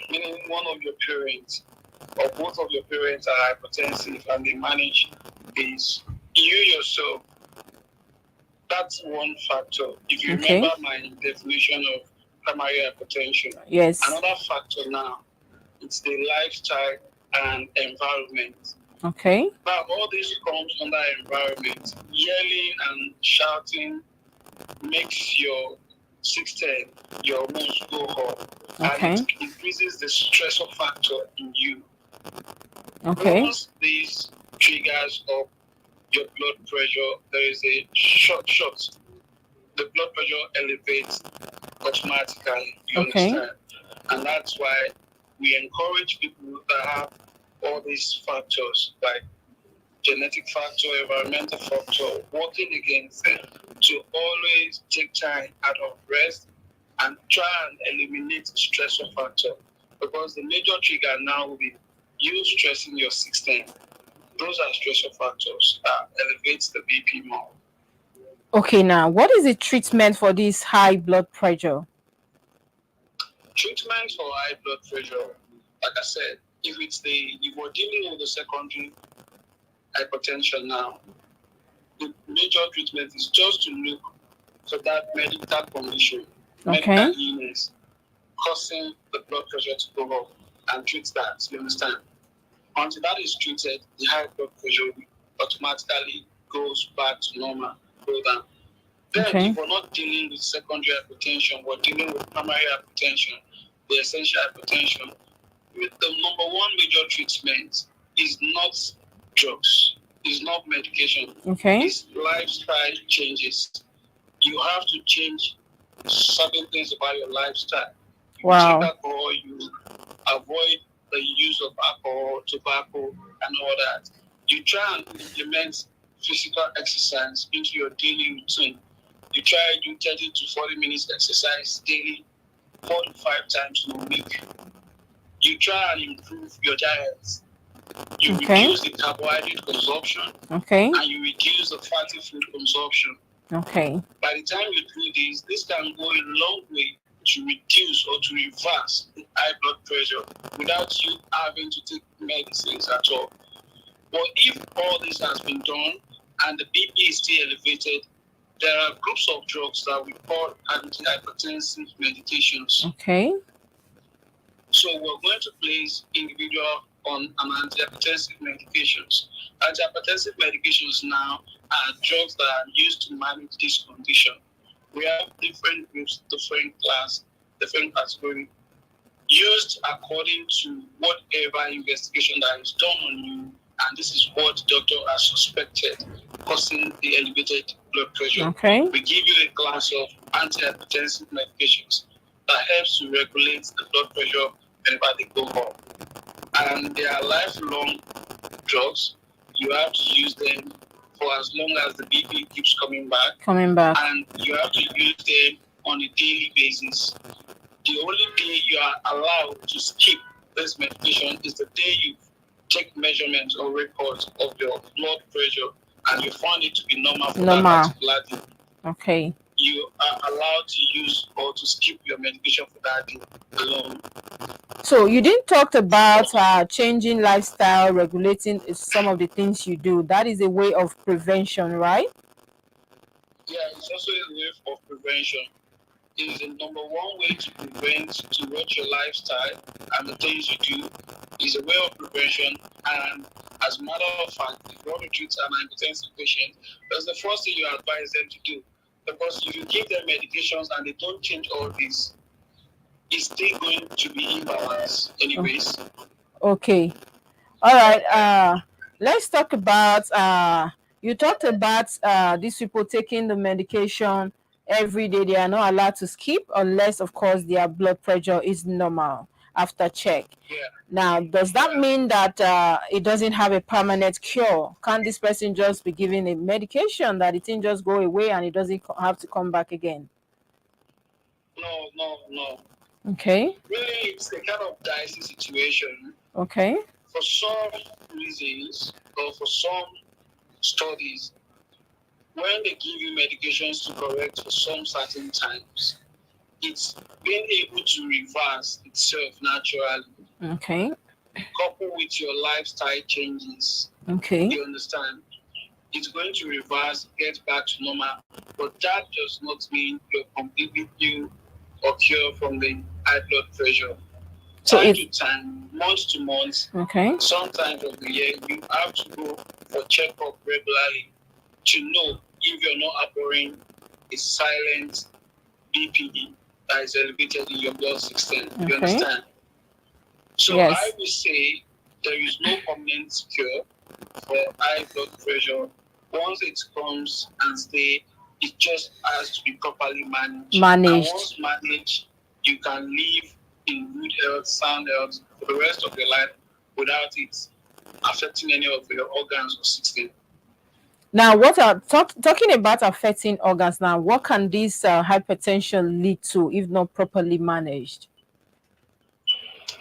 Meaning one of your parents or both of your parents are hypertensive and they manage this. You yourself, that's one factor. If you remember my definition of primary hypertension, yes. Another factor now, it's the lifestyle and environment. Okay. Now, all this comes under environment. Yelling and shouting makes your system, your hormones go up. Okay. And it increases the stressor factor in you. Okay. Once these triggers up your blood pressure, there is a shot. The blood pressure elevates automatically. You understand? And that's why we encourage people that have all these factors like genetic factor, environmental factor, working against them, to always take time out of rest and try and eliminate the stressor factor. Because the major trigger now will be you stressing your system. Those are stressor factors that elevates the BP more. Okay, now what is the treatment for this high blood pressure? Treatment for high blood pressure, like I said, if we're dealing with the secondary hypertension now, the major treatment is just to look for that medical condition, medical illness, causing the blood pressure to go up and treat that. You understand? Until that is treated, the high blood pressure automatically goes back to normal, go down. Then, if we're not dealing with secondary hypertension, we're dealing with primary hypertension, the essential hypertension. The number one major treatment is not drugs, is not medication. It's lifestyle changes. You have to change certain things about your lifestyle. You take alcohol, you avoid the use of alcohol, tobacco, and all that. You try and implement physical exercise into your daily routine. You try to do 30 to 40 minutes exercise daily, 4 to 5 times in a week. You try and improve your diet. You reduce the carbohydrate consumption. And you reduce the fatty food consumption. By the time you do this can go a long way to reduce or to reverse the high blood pressure without you having to take medicines at all. But if all this has been done and the BP is still elevated, there are groups of drugs that we call antihypertensive medications. So we're going to place individual on antihypertensive medications. Antihypertensive medications now are drugs that are used to manage this condition. We have different groups, different class, different categories, used according to whatever investigation that is done on you, and this is what the doctor has suspected causing the elevated blood pressure. We give you a class of antihypertensive medications that helps to regulate the blood pressure whenever they go up. And they are lifelong drugs. You have to use them for as long as the BP keeps coming back. And you have to use them on a daily basis. The only day you are allowed to skip this medication is the day you take measurements or records of your blood pressure and you find it to be normal for that particular day. You are allowed to use or to skip your medication for that day alone. So you didn't talk about changing lifestyle, regulating some of the things you do. That is a way of prevention, right? Yeah, it's also a way of prevention. It is the number one way to prevent, to watch your lifestyle and the things you do is a way of prevention. And as a matter of fact, if you want to treat an hypertensive patient, that's the first thing you advise them to do. Because if you give them medications and they don't change all this, it's still going to be imbalanced anyways. Okay. All right. Let's talk about you talked about these people taking the medication every day. They are not allowed to skip unless, of course, their blood pressure is normal after check. Yeah. Now, does that mean that it doesn't have a permanent cure? Can this person just be given a medication that it can just go away and it doesn't have to come back again? No. Okay. Really, it's a kind of dicey situation. Okay. For some reasons or for some studies, when they give you medications to correct for some certain times, it's being able to reverse itself naturally. Okay. Coupled with your lifestyle changes. Okay. You understand? It's going to reverse, get back to normal. But that does not mean you're completely healed or cured from the high blood pressure. So Time to time, month to month, okay. sometimes of the year, you have to go for checkup regularly to know if you're not harboring a silent BP that is elevated in your blood system. Okay. You understand? So yes. I would say there is no permanent cure for high blood pressure. Once it comes and stay, it just has to be properly managed. And once managed, you can live in good health, sound health for the rest of your life without it affecting any of your organs or system. Now, what are talking about affecting organs now? What can this hypertension lead to if not properly managed?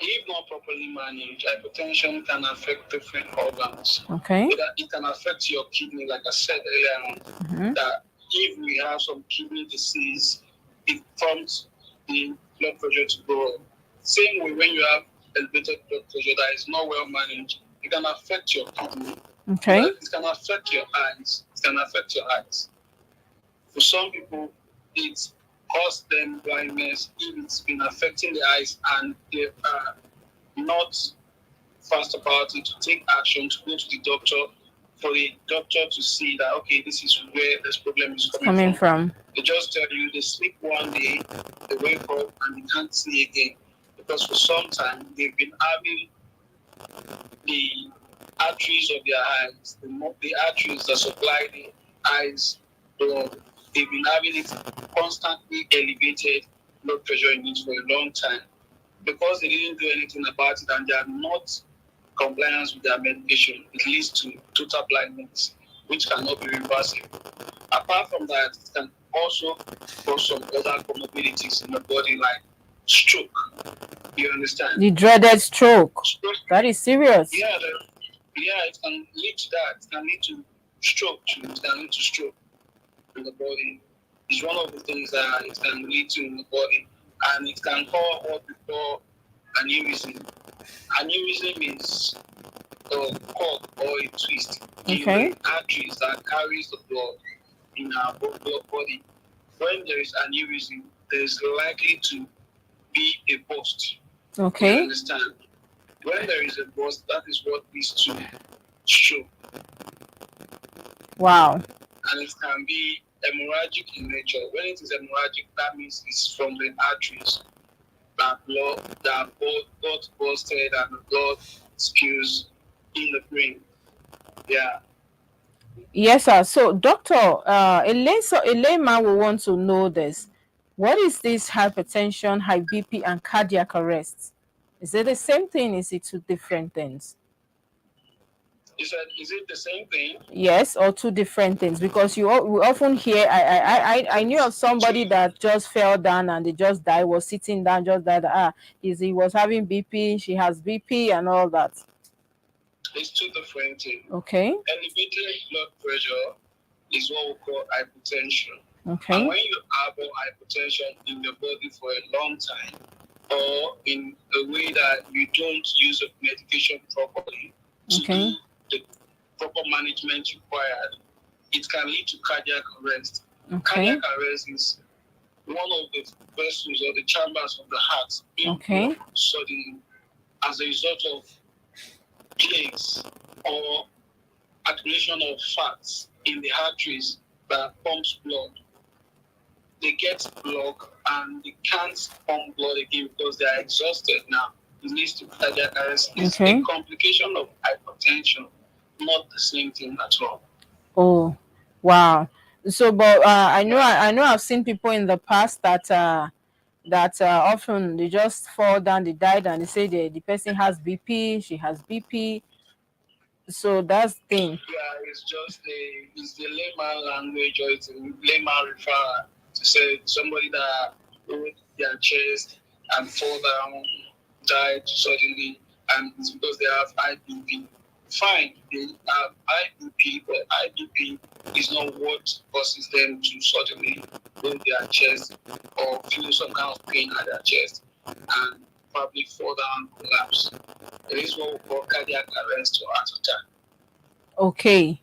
If not properly managed, hypertension can affect different organs. Okay. It can affect your kidney, like I said earlier on, that if we have some kidney disease, it prompts the blood pressure to go up. Same way when you have elevated blood pressure that is not well managed, it can affect your kidney. Okay. It can affect your eyes. It can affect your eyes. For some people, it causes them blindness if it's been affecting the eyes and they are not fast about it to take action, to go to the doctor, for the doctor to see that, okay, this is where this problem is coming from. They just tell you they sleep one day, they wake up and they can't see again. Because for some time, they've been having the arteries of their eyes, the arteries that supply the eyes blood, they've been having it constantly elevated blood pressure in it for a long time. Because they didn't do anything about it and they are not compliance with their medication, it leads to total blindness, which cannot be reversible. Apart from that, it can also cause some other comorbidities in the body, like stroke. You understand? The dreaded stroke. That is serious. Yeah, it can lead to that. It can lead to stroke too. It can lead to stroke in the body. It's one of the things that it can lead to in the body. And it can cause what we call aneurysm. Aneurysm is a cord or a twist in the arteries that carries the blood in our body. When there is aneurysm, there is likely to be a burst. Okay. You understand? When there is a burst, that is what leads to stroke. Wow. And it can be hemorrhagic in nature. When it is hemorrhagic, that means it's from the arteries that got busted and the blood spills in the brain. Yeah. Yes, sir. So, doctor, a layman will want to know this. What is this hypertension, high BP, and cardiac arrest? Is it the same thing? Is it two different things? You said, is it the same thing? Yes, or two different things? Because we often hear. I knew of somebody that just fell down and they just died. Was sitting down, just died. He was having BP. She has BP and all that. It's two different things. Okay. Elevated blood pressure is what we call hypertension. Okay. And when you have hypertension in your body for a long time, or in a way that you don't use the medication properly to do the proper management required, it can lead to cardiac arrest. Cardiac arrest is one of the vessels or the chambers of the heart being blocked suddenly as a result of plaques or accumulation of fats in the arteries that pumps blood. they get blocked and they can't pump blood again because they are exhausted now. It leads to cardiac arrest. It's a complication of hypertension, not the same thing at all. Oh, wow. So, but I know I've seen people in the past that often they just fall down, they died, and they say the person has BP, she has BP. So that's the thing. Yeah, it's the layman language, or it's a layman referral to say somebody that hit their chest and fall down, died suddenly, and it's because they have high BP. Fine, they have high BP, but high BP is not what causes them to suddenly hold their chest or feel some kind of pain at their chest and probably fall down, collapse. It is what we call cardiac arrest or heart attack. Okay.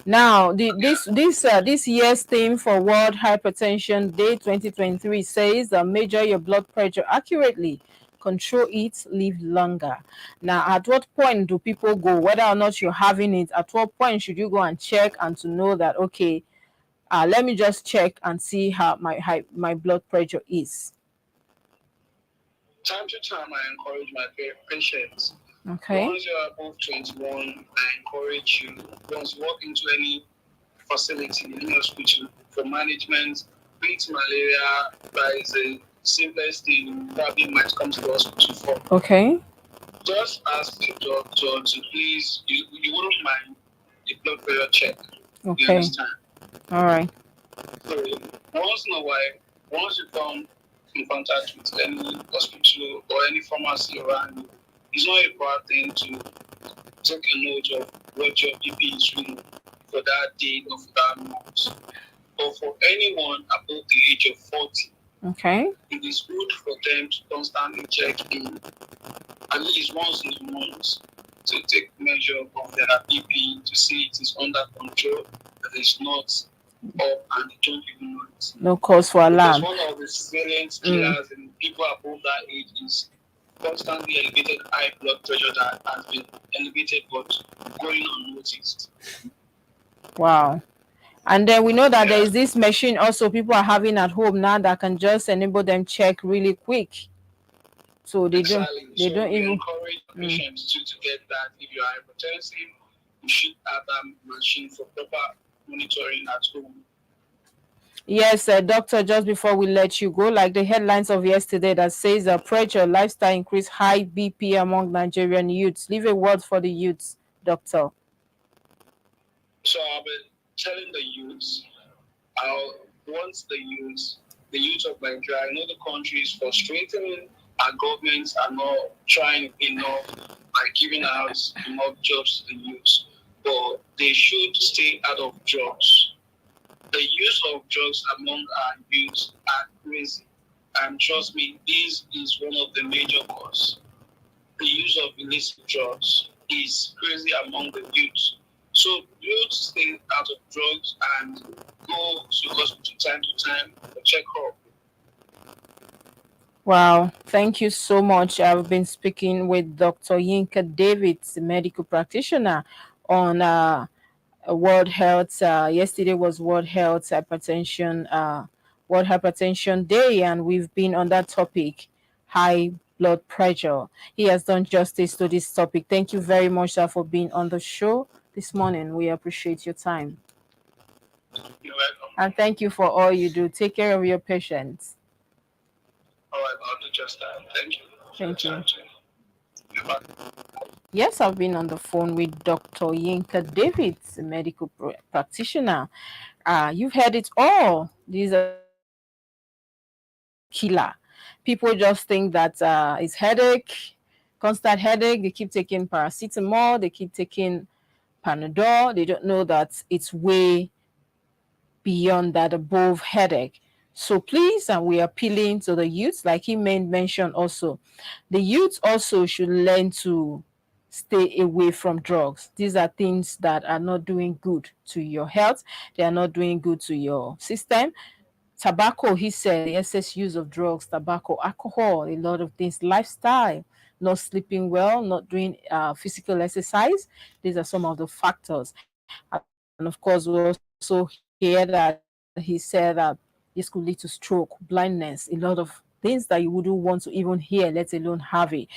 Now, this year's theme for World Hypertension Day 2023 says measure your blood pressure accurately, control it, live longer. Now, at what point do people go, whether or not you're having it? At what point should you go and check and to know that okay, let me just check and see how my blood pressure is? Time to time, I encourage my patients. Okay. Once you're above 21, I encourage you, once you walk into any facility, any hospital for management, be it malaria, that is the simplest thing you probably might come to the hospital for. Okay. Just ask the doctor to please, you wouldn't mind the blood pressure check. Okay. You understand? All right. So once in a while, once you come in contact with any hospital or any pharmacy around you, it's not a bad thing to take a note of what your BP is reading for that day or for that month. But for anyone above the age of 40, okay, it is good for them to constantly check in at least once in a month to take measure of their BP to see it is under control, that it's not up and they don't even know it. No cause for alarm. Because one of the salient killers in people above that age is constantly elevated high blood pressure that has been elevated but going unnoticed. Wow. And then we know that there is this machine also people are having at home now that can just enable them check really quick. So they don't even encourage patients to get that. If you are hypertensive, you should have that machine for proper monitoring at home. Yes, doctor, just before we let you go, like the headlines of yesterday that says pressure, lifestyle increase, high BP among Nigerian youths. Leave a word for the youths, doctor. So I'll be telling the youths, once the youth of Nigeria, I know the country is frustrating, our governments are not trying enough by giving out enough jobs to the youths, but they should stay out of drugs. The use of drugs among our youth are crazy. And trust me, this is one of the major causes. The use of illicit drugs is crazy among the youth. So youth stay out of drugs and go to hospital time to time for checkup. Wow, thank you so much. I've been speaking with Dr. Yinka Davids, a medical practitioner, on World Health. Yesterday was World Hypertension Day, and we've been on that topic, high blood pressure. He has done justice to this topic. Thank you very much, sir, for being on the show this morning. We appreciate your time. You're welcome. And thank you for all you do. Take care of your patients. All right, I'll do just that. Thank you. Thank you. Goodbye. Yes, I've been on the phone with Dr. Yinka Davids, a medical practitioner. You've heard it all. These are killer. People just think that it's headache, constant headache. They keep taking paracetamol. They keep taking Panadol. They don't know that it's way beyond that, above headache. So please, and we are appealing to the youth, like he mentioned also, the youth also should learn to stay away from drugs. These are things that are not doing good to your health. They are not doing good to your system. Tobacco, he said, the excess use of drugs, tobacco, alcohol, a lot of things, lifestyle, not sleeping well, not doing physical exercise. These are some of the factors. And of course, we also hear that he said that This could lead to stroke, blindness, a lot of things that you wouldn't want to even hear, let alone having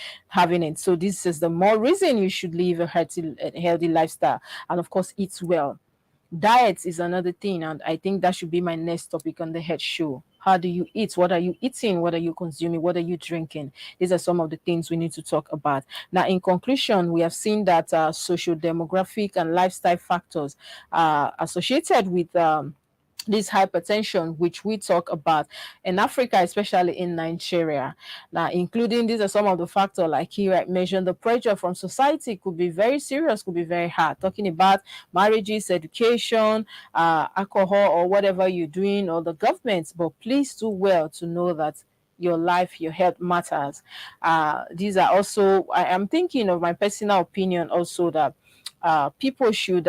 it. So this is the more reason you should live a healthy lifestyle, and of course eat well. Diet is another thing, and I think that should be my next topic on the head show. How do you eat? What are you eating? What are you consuming? What are you drinking? These are some of the things we need to talk about. Now, in conclusion, we have seen that social demographic and lifestyle factors are associated with this hypertension, which we talk about in Africa, especially in Nigeria. Now, including these are some of the factors, like here I mentioned, the pressure from society could be very serious, could be very hard. Talking about marriages, education, alcohol, or whatever you're doing, or the government. But please do well to know that your life, your health matters. These are also, I am thinking of my personal opinion also, that people should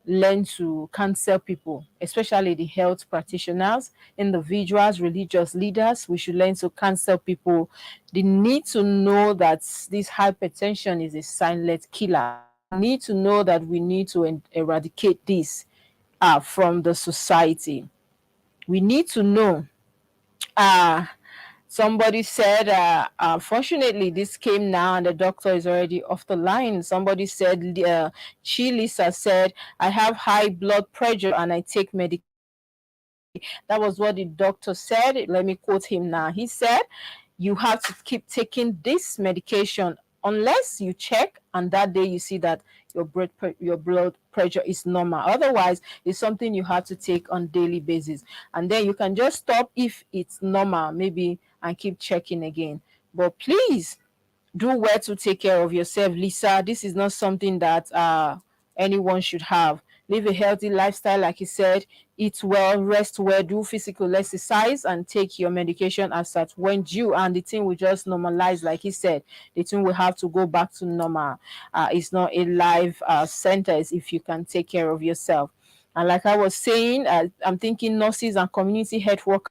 learn to counsel people, especially the health practitioners, individuals, religious leaders. We should learn to counsel people. They need to know that this hypertension is a silent killer. They need to know that we need to eradicate this from the society. We need to know. Somebody said, unfortunately, this came now and the doctor is already off the line. Somebody said, Lisa said, I have high blood pressure and I take medication. That was what the doctor said. Let me quote him now. He said, you have to keep taking this medication unless you check and that day you see that your blood pressure is normal. Otherwise, it's something you have to take on daily basis. And then you can just stop if it's normal, maybe, and keep checking again. But please do well to take care of yourself, Lisa. This is not something that anyone should have. Live a healthy lifestyle, like he said. Eat well, rest well, do physical exercise, and take your medication as at when due. And the thing will just normalize, like he said. The thing will have to go back to normal. It's not a life sentence if you can take care of yourself. And like I was saying, I'm thinking nurses and community health workers.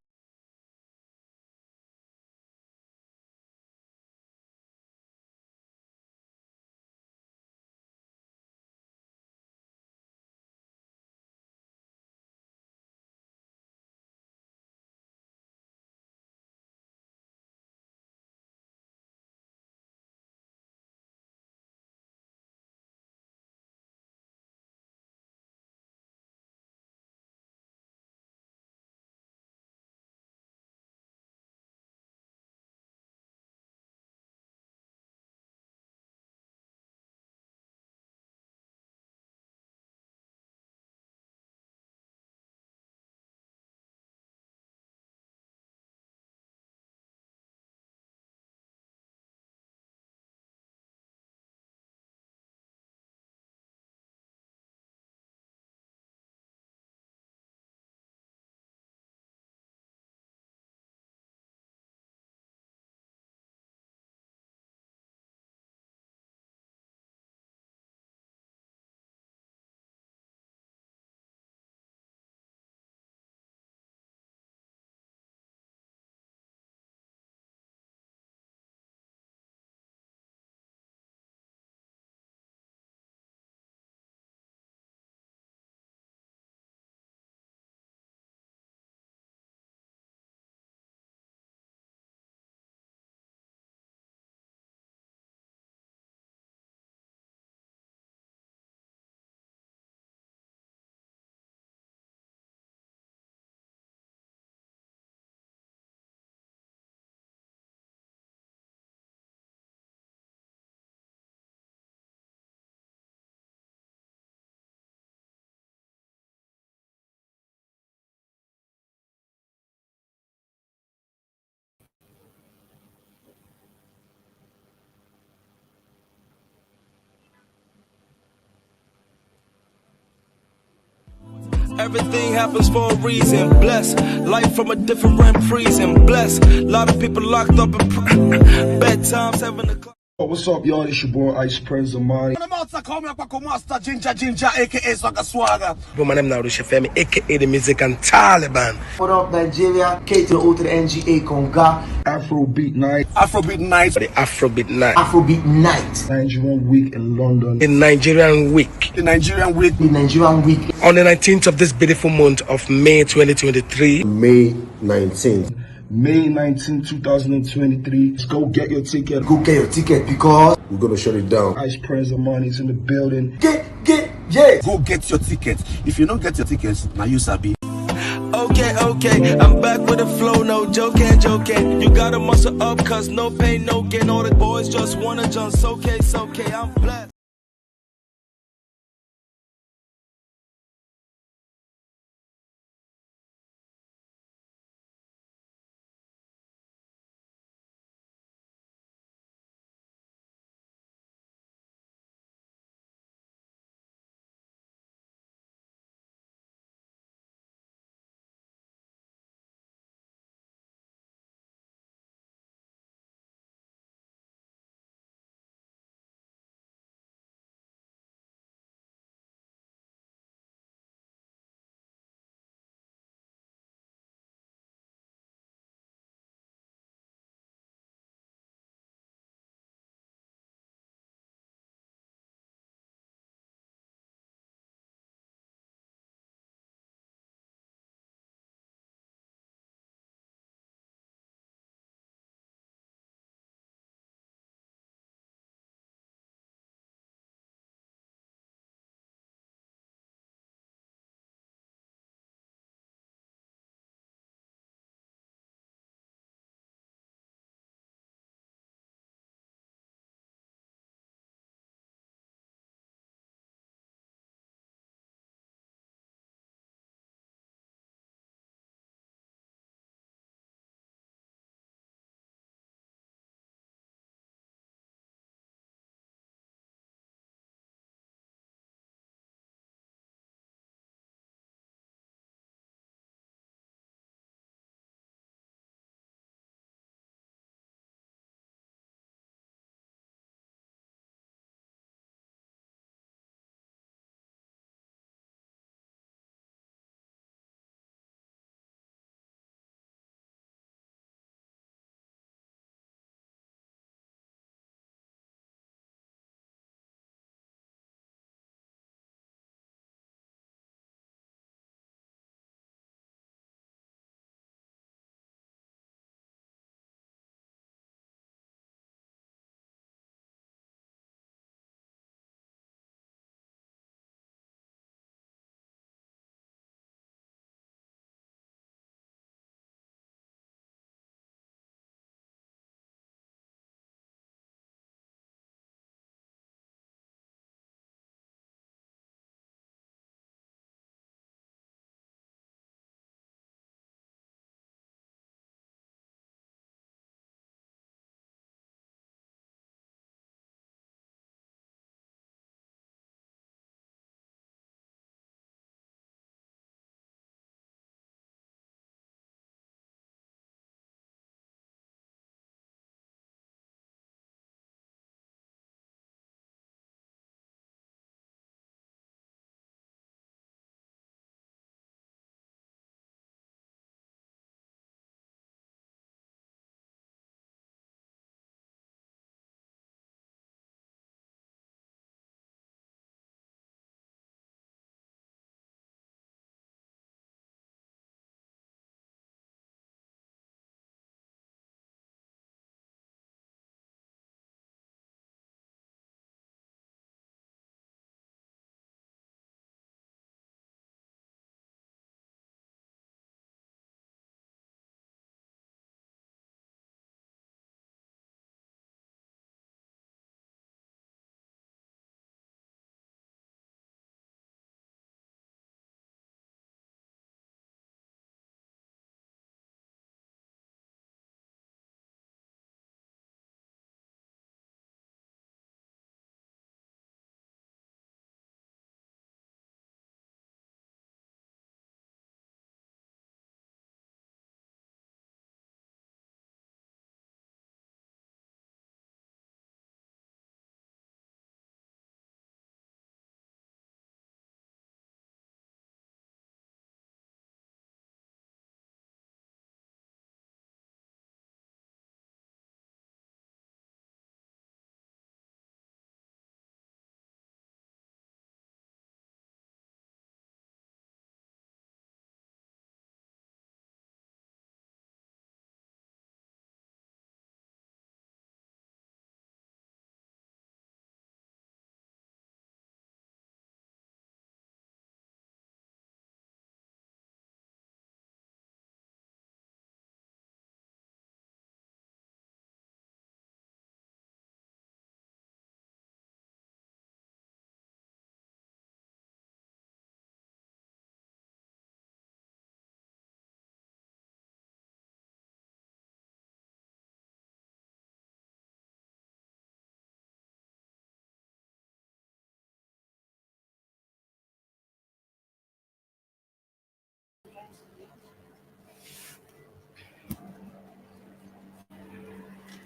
Everything happens for a reason. Bless life from a different prison. Bless a lot of people locked up in bed times having a Oh, what's up, y'all? It's your boy Ice Prince Amani. Ginger, aka Swagga Swagga. But my name now Femi, aka the music and Taliban. What up Nigeria? K to the O to the NGA Conga. Afrobeat night. Afrobeat night. The Afrobeat night. Afrobeat night. Nigerian week in London. The Nigerian week. The Nigerian week. The Nigerian week. On the 19th of this beautiful month of May 2023. May 19th. May 19, 2023. Let's go get your ticket. Go get your ticket because we're gonna shut it down. Ice Prince Amani is in the building. Yeah. Go get your tickets. If you don't get your tickets, now you sabi. Okay, I'm back with a flow, no joking. You gotta muscle up, cause no pain, no gain. All the boys just wanna jump, okay, I'm blessed.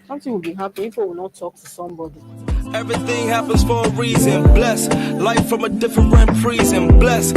Something will be happening. People will not talk to somebody. Everything happens for a reason. Bless life from a different prison. Bless